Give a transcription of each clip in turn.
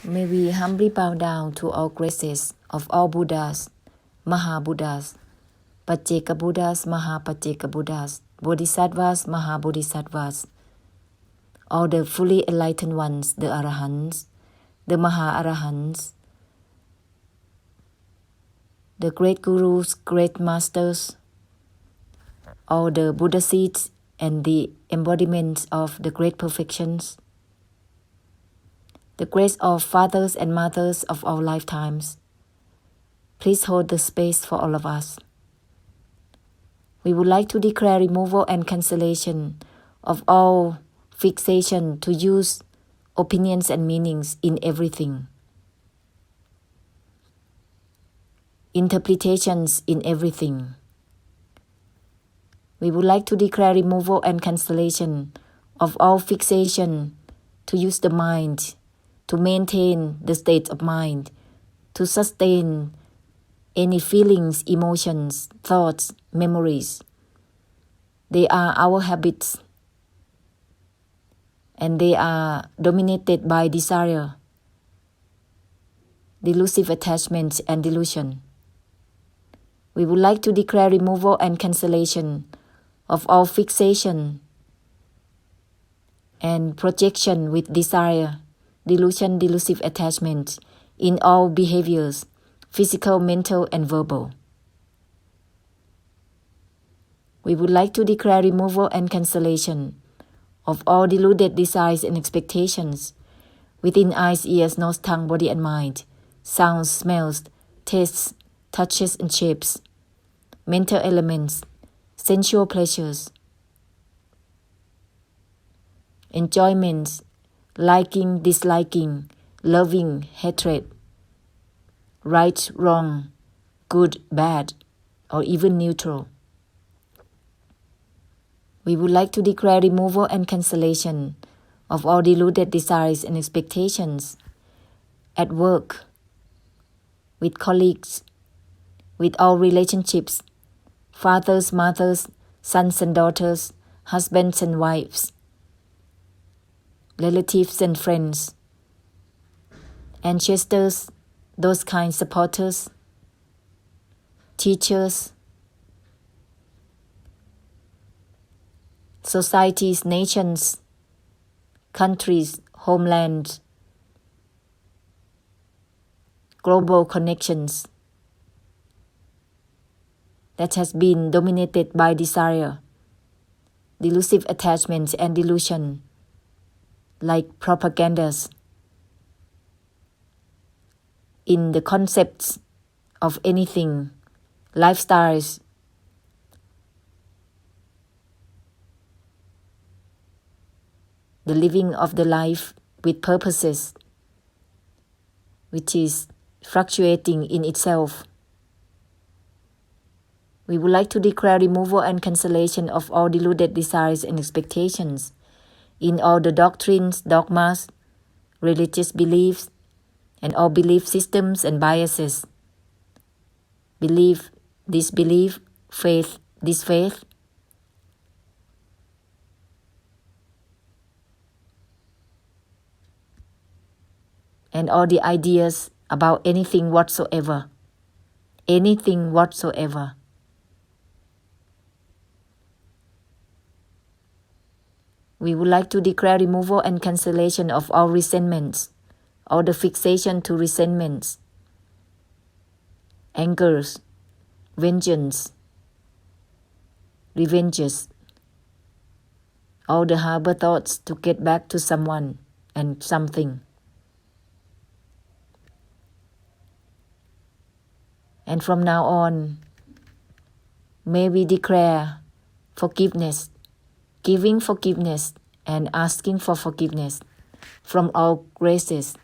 May we humbly bow down to all graces of all Buddhas, Maha-Buddhas, Pacceka Buddhas, Maha-Pacceka Buddhas, Bodhisattvas, Maha-Bodhisattvas, all the fully enlightened ones, the Arahants, the Maha-Arahants, the great Gurus, great Masters, all the Buddha seeds and the embodiments of the great perfections, the grace of fathers and mothers of all lifetimes. Please hold the space for all of us. We would like to declare removal and cancellation of all fixation to use opinions and meanings in everything, interpretations in everything. We would like to declare removal and cancellation of all fixation to use the mind, to maintain the state of mind, to sustain any feelings, emotions, thoughts, memories. They are our habits, and they are dominated by desire, delusive attachment, and delusion. We would like to declare removal and cancellation of all fixation and projection with desire, delusion, delusive attachment in all behaviors, physical, mental, and verbal. We would like to declare removal and cancellation of all deluded desires and expectations within eyes, ears, nose, tongue, body, and mind, sounds, smells, tastes, touches, and shapes, mental elements, sensual pleasures, enjoyments, liking, disliking, loving, hatred, right, wrong, good, bad, or even neutral. We would like to declare removal and cancellation of all deluded desires and expectations at work, with colleagues, with all relationships, fathers, mothers, sons and daughters, husbands and wives, relatives and friends, ancestors, those kind supporters, teachers, societies, nations, countries, homelands, global connections that has been dominated by desire, delusive attachments, and delusion, like propagandas in the concepts of anything, lifestyles, the living of the life with purposes, which is fluctuating in itself. We would like to declare removal and cancellation of all deluded desires and expectations in all the doctrines, dogmas, religious beliefs, and all belief systems and biases. Belief, disbelief, faith, disfaith, and all the ideas about anything whatsoever. Anything whatsoever. We would like to declare removal and cancellation of all resentments, all the fixation to resentments, angers, vengeance, revenges, all the harbor thoughts to get back to someone and something. And from now on, may we declare forgiveness, giving forgiveness and asking for forgiveness from all graces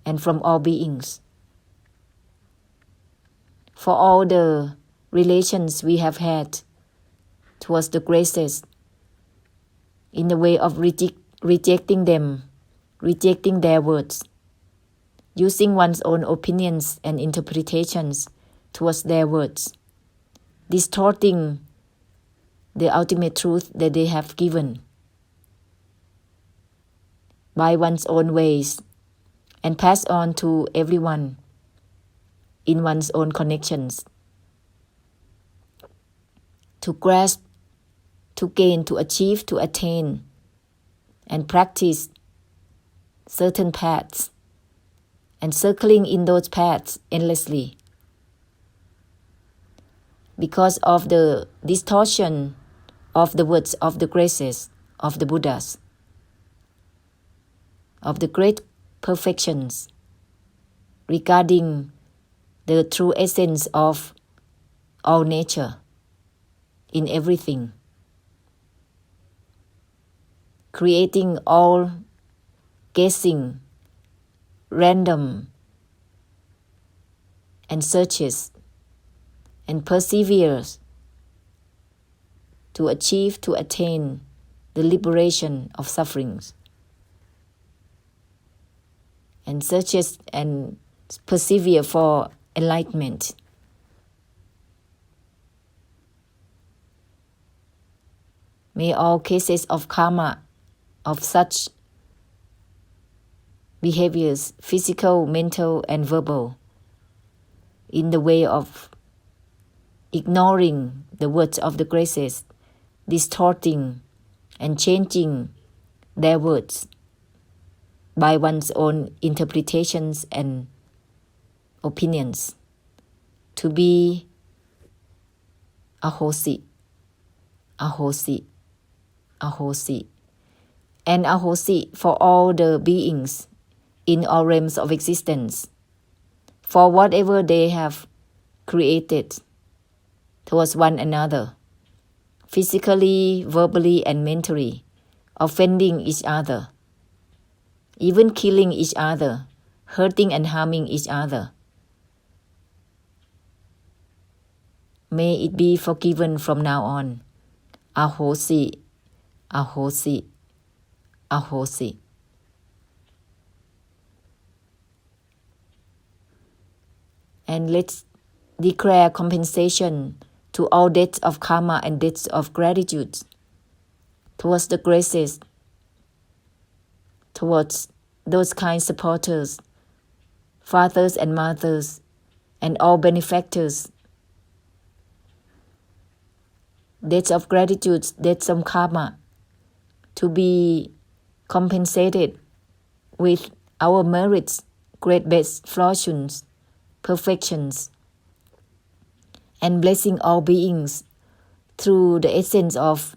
and from all beings. For all the relations we have had towards the graces, in the way of rejecting them, rejecting their words, using one's own opinions and interpretations towards their words, distorting the ultimate truth that they have given by one's own ways and pass on to everyone in one's own connections. To grasp, to gain, to achieve, to attain, and practice certain paths, and circling in those paths endlessly. Because of the distortion of the words of the graces of the Buddhas, of the great perfections regarding the true essence of all nature in everything, creating all guessing, random, and searches, and perseveres to achieve, to attain the liberation of sufferings, and searches and persevere for enlightenment. May all cases of karma of such behaviors, physical, mental, and verbal, in the way of ignoring the words of the graces, distorting and changing their words by one's own interpretations and opinions, to be ahosi, ahosi, ahosi, and ahosi for all the beings in all realms of existence, for whatever they have created towards one another, physically, verbally, and mentally, offending each other, even killing each other, hurting and harming each other. May it be forgiven from now on. Ahosi, ahosi, ahosi. And let's declare compensation to all debts of karma and debts of gratitude towards the graces, towards those kind supporters, fathers and mothers, and all benefactors. Debts of gratitude, debts of karma, to be compensated with our merits, great best fortunes, perfections, and blessing all beings through the essence of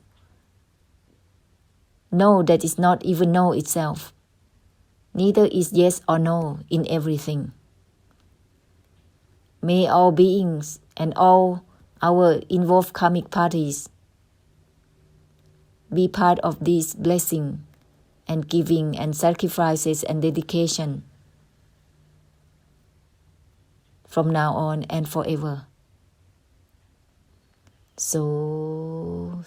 no that is not even no itself, neither is yes or no in everything. May all beings and all our involved karmic parties be part of this blessing and giving and sacrifices and dedication from now on and forever. So.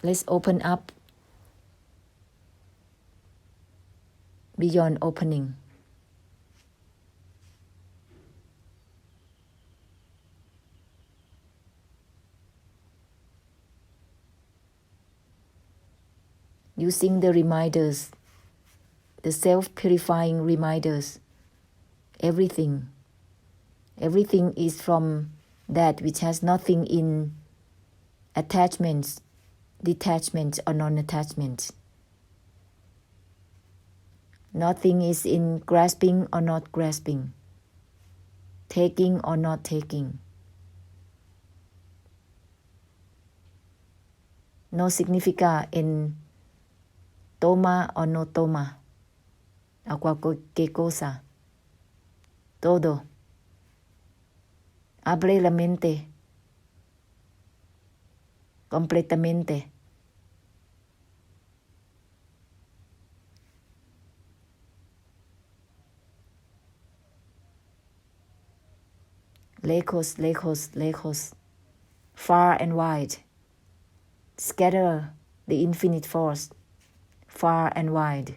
Let's open up beyond opening. Using the reminders, the self-purifying reminders, everything is from that which has nothing in attachments, detachment or non-attachment. Nothing is in grasping or not grasping, taking or not taking. No significa en toma o no toma, a cualquier cosa. Todo. Abre la mente completamente. Lejos, lejos, lejos, far and wide. Scatter the infinite force, far and wide.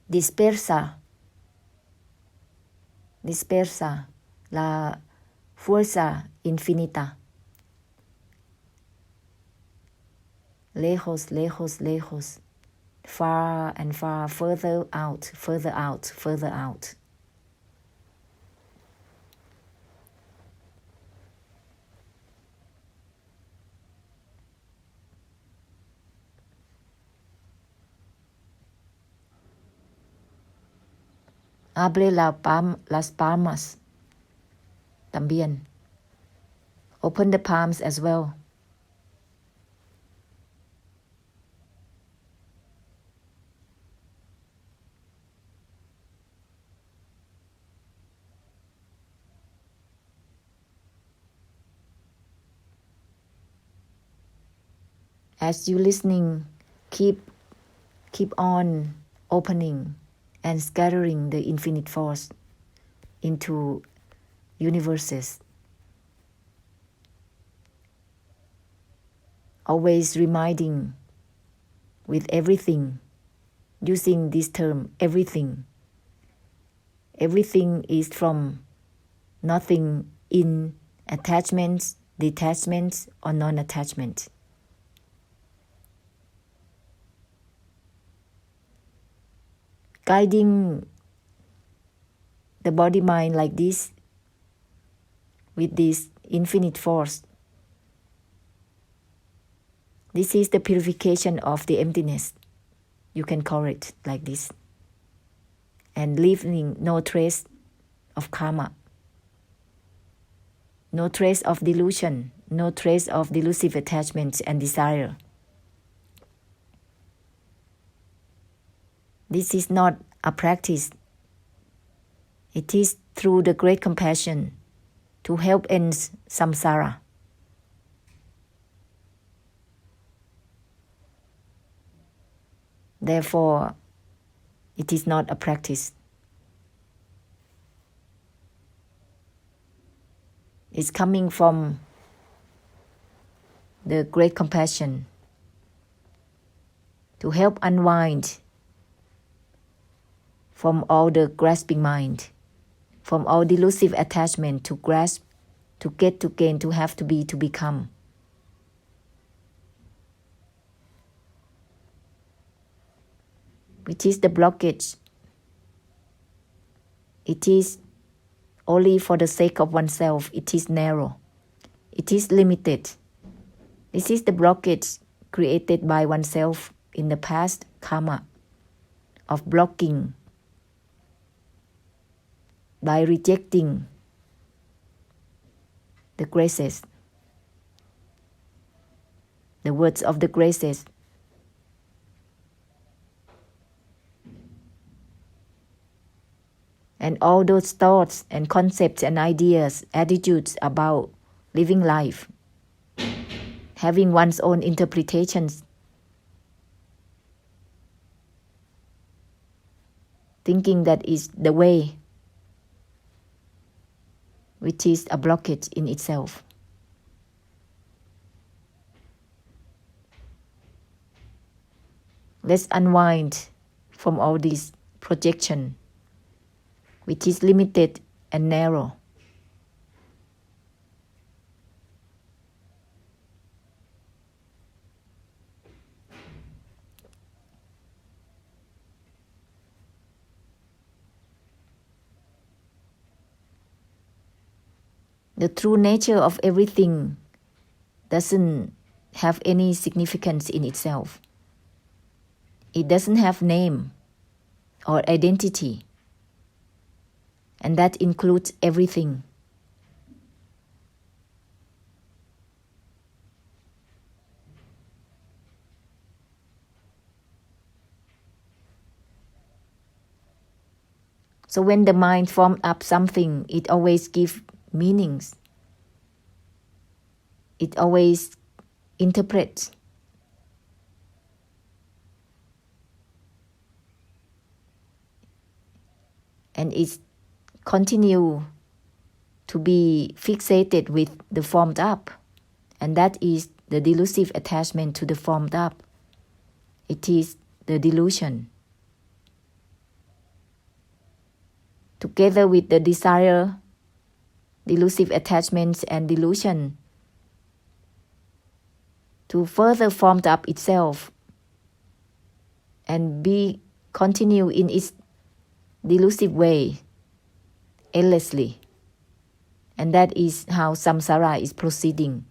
Dispersa la fuerza infinita. Lejos, lejos, lejos. Far and far, further out, further out, further out. Abre las palmas. También. Open the palms as well. As you listening, keep on opening and scattering the infinite force into universes. Always reminding with everything, using this term, everything. Everything is from nothing in attachments, detachments, or non-attachment. Guiding the body-mind like this, with this infinite force. This is the purification of the emptiness. You can call it like this. And leaving no trace of karma. No trace of delusion. No trace of delusive attachment and desire. This is not a practice. It is through the great compassion to help end samsara. Therefore, it is not a practice. It's coming from the great compassion to help unwind from all the grasping mind, from all delusive attachment to grasp, to get, to gain, to have, to be, to become. Which is the blockage. It is only for the sake of oneself. It is narrow. It is limited. This is the blockage created by oneself in the past karma of blocking by rejecting the graces, the words of the graces. And all those thoughts and concepts and ideas, attitudes about living life, having one's own interpretations, thinking that is the way, which is a blockage in itself. Let's unwind from all this projection, which is limited and narrow. The true nature of everything doesn't have any significance in itself. It doesn't have name or identity. And that includes everything. So when the mind forms up something, it always gives meanings. It always interprets. And it continues to be fixated with the formed up. And that is the delusive attachment to the formed up. It is the delusion. Together with the desire delusive attachments and delusion to further form up itself and continue in its delusive way endlessly. And that is how samsara is proceeding.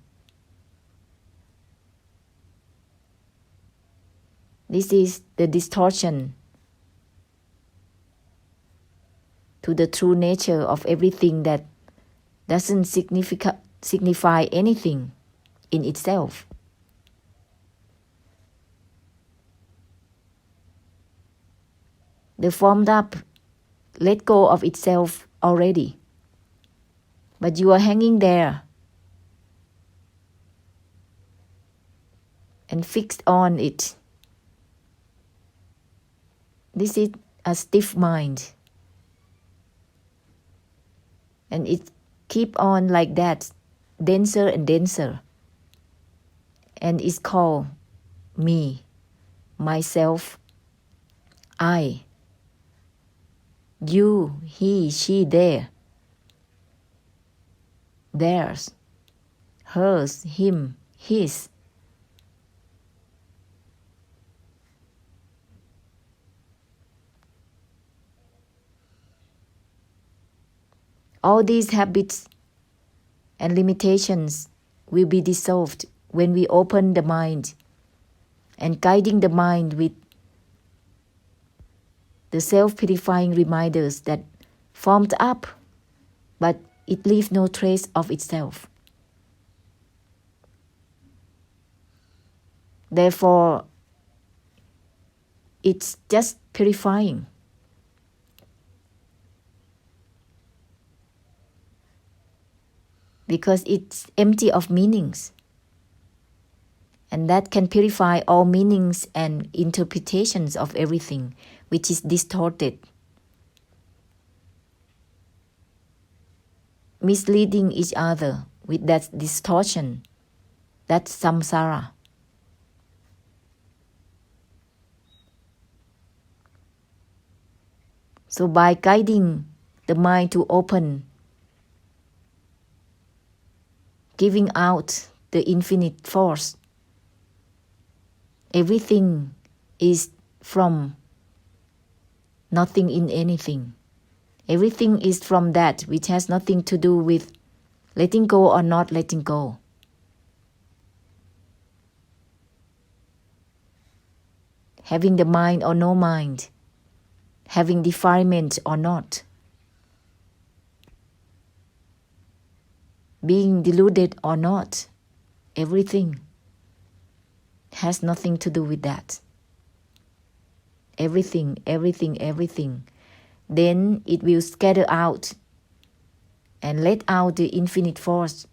This is the distortion to the true nature of everything that doesn't signify anything in itself. The formed up let go of itself already, but you are hanging there and fixed on it. This is a stiff mind, and it keep on like that, denser and denser, and it's called me, myself, I, you, he, she, there, theirs, hers, him, his. All these habits and limitations will be dissolved when we open the mind and guiding the mind with the self-purifying reminders that formed up, but it leaves no trace of itself. Therefore, it's just purifying. Because it's empty of meanings. And that can purify all meanings and interpretations of everything which is distorted, misleading each other with that distortion. That's samsara. So by guiding the mind to open, giving out the infinite force, everything is from nothing in anything. Everything is from that which has nothing to do with letting go or not letting go. Having the mind or no mind. Having defilement or not. Being deluded or not. Everything has nothing to do with that. Everything. Then it will scatter out and let out the infinite force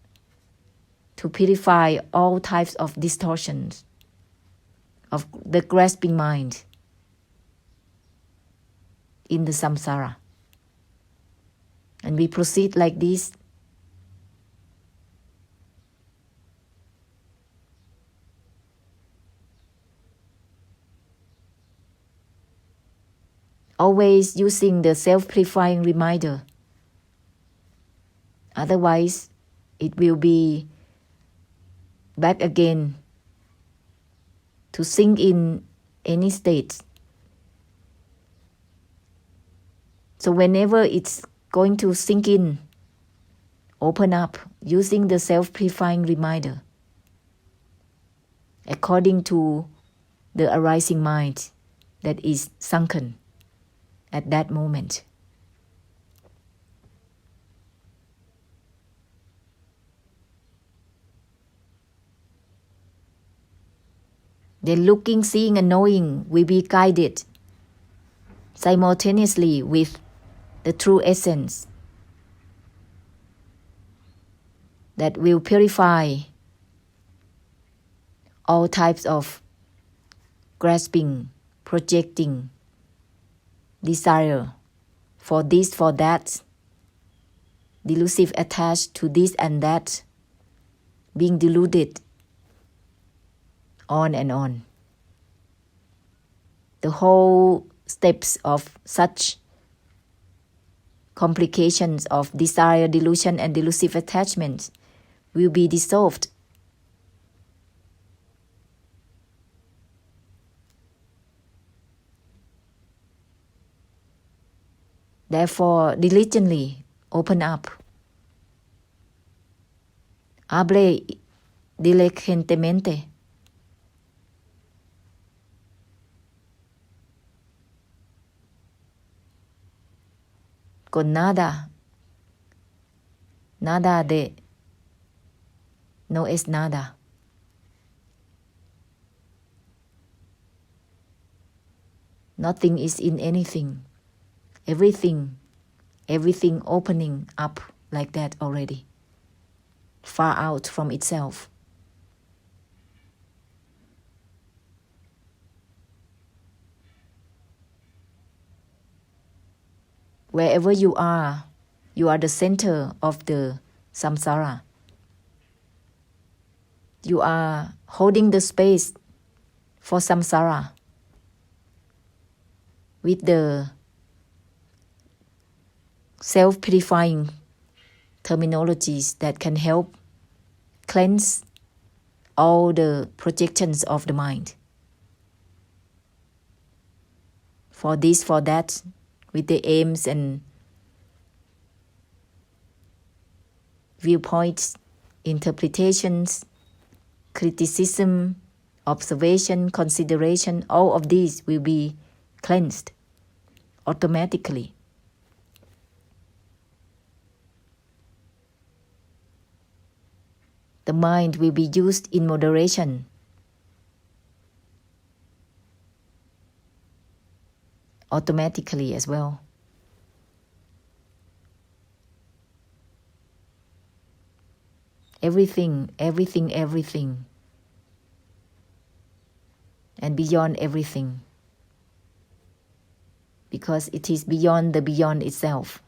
to purify all types of distortions of the grasping mind in the samsara. And we proceed like this. Always using the self-purifying reminder. Otherwise, it will be back again to sink in any state. So whenever it's going to sink in, open up using the self-purifying reminder according to the arising mind that is sunken at that moment. Then looking, seeing and knowing will be guided simultaneously with the true essence that will purify all types of grasping, projecting, desire for this, for that, delusive attached to this and that, being deluded, on and on. The whole steps of such complications of desire, delusion, and delusive attachment will be dissolved. Therefore, diligently open up. Hable diligentemente. Con nada de no es nada. Nothing is in anything. Everything opening up like that already, far out from itself. Wherever you are the center of the samsara. You are holding the space for samsara with the self-purifying terminologies that can help cleanse all the projections of the mind. For this, for that, with the aims and viewpoints, interpretations, criticism, observation, consideration, all of these will be cleansed automatically. The mind will be used in moderation. Automatically as well. Everything. And beyond everything. Because it is beyond the beyond itself.